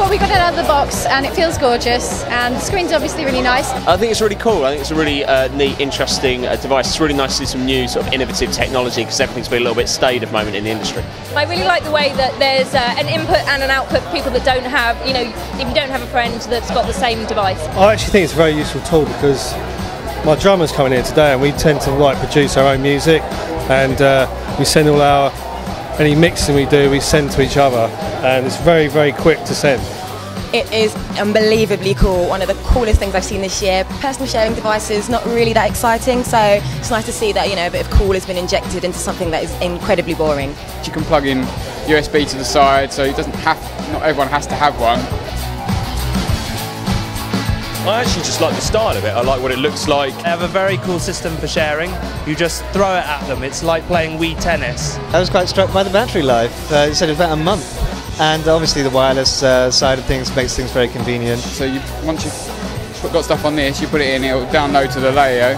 Well, we got it out of the box and it feels gorgeous, and the screen's obviously really nice. I think it's really cool. I think it's a really neat, interesting device. It's really nice to see some new sort of innovative technology, because everything's been a little bit staid at the moment in the industry. I really like the way that there's an input and an output for people that don't have, you know, if you don't have a friend that's got the same device. I actually think it's a very useful tool, because my drummer's coming here today and we tend to produce our own music, and we send all any mixing we do, we send to each other, and it's very, very quick to send. It is unbelievably cool, one of the coolest things I've seen this year. Personal sharing devices, not really that exciting, so it's nice to see that, you know, a bit of cool has been injected into something that is incredibly boring. You can plug in USB to the side, so it doesn't have, not everyone has to have one. I actually just like the style of it. I like what it looks like. They have a very cool system for sharing. You just throw it at them. It's like playing Wii tennis. I was quite struck by the battery life. It said it's about a month. And obviously the wireless side of things makes things very convenient. So once you've got stuff on this, you put it in, it'll download to the Leyio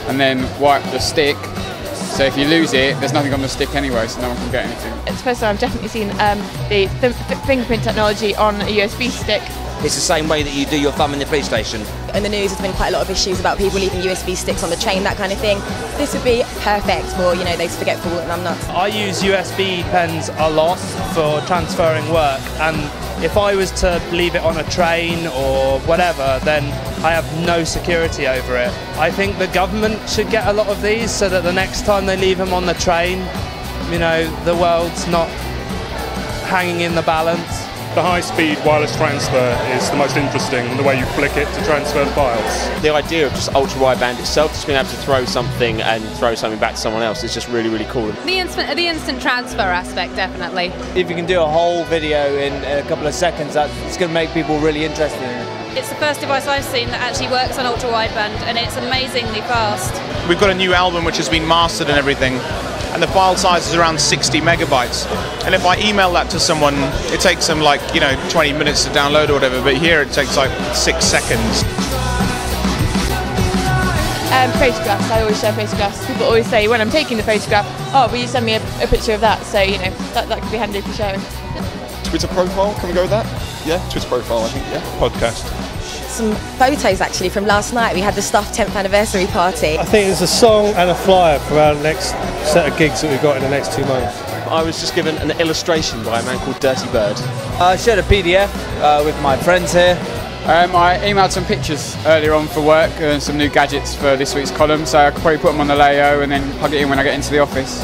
and then wipe the stick. So if you lose it, there's nothing on the stick anyway, so no one can get anything. It's the first time I've definitely seen the fingerprint technology on a USB stick. It's the same way that you do your thumb in the police station. In the news, there's been quite a lot of issues about people leaving USB sticks on the train, that kind of thing. This would be perfect for, you know, those forgetful numbnuts. I use USB pens a lot for transferring work, and if I was to leave it on a train or whatever, then I have no security over it. I think the government should get a lot of these, so that the next time they leave them on the train, you know, the world's not hanging in the balance. The high-speed wireless transfer is the most interesting, the way you flick it to transfer the files. The idea of just ultra-wideband itself, just being able to throw something and throw something back to someone else, is just really, really cool. The instant transfer aspect, definitely. If you can do a whole video in a couple of seconds, it's going to make people really interested in it. It's the first device I've seen that actually works on ultra wideband, and it's amazingly fast. We've got a new album which has been mastered and everything, and the file size is around 60 megabytes. And if I email that to someone, it takes them 20 minutes to download or whatever, but here it takes 6 seconds. Photographs, I always share photographs. People always say when I'm taking the photograph, oh, will you send me a picture of that? So, you know, that could be handy for sharing. Twitter profile, can we go with that? Yeah, Twitter profile, I think, yeah. Podcast. Some photos actually from last night. We had the Stuff 10th anniversary party. I think there's a song and a flyer for our next set of gigs that we've got in the next 2 months. I was just given an illustration by a man called Dirty Bird. I shared a PDF with my friends here. I emailed some pictures earlier on for work and some new gadgets for this week's column, so I could probably put them on the Leyio and then plug it in when I get into the office.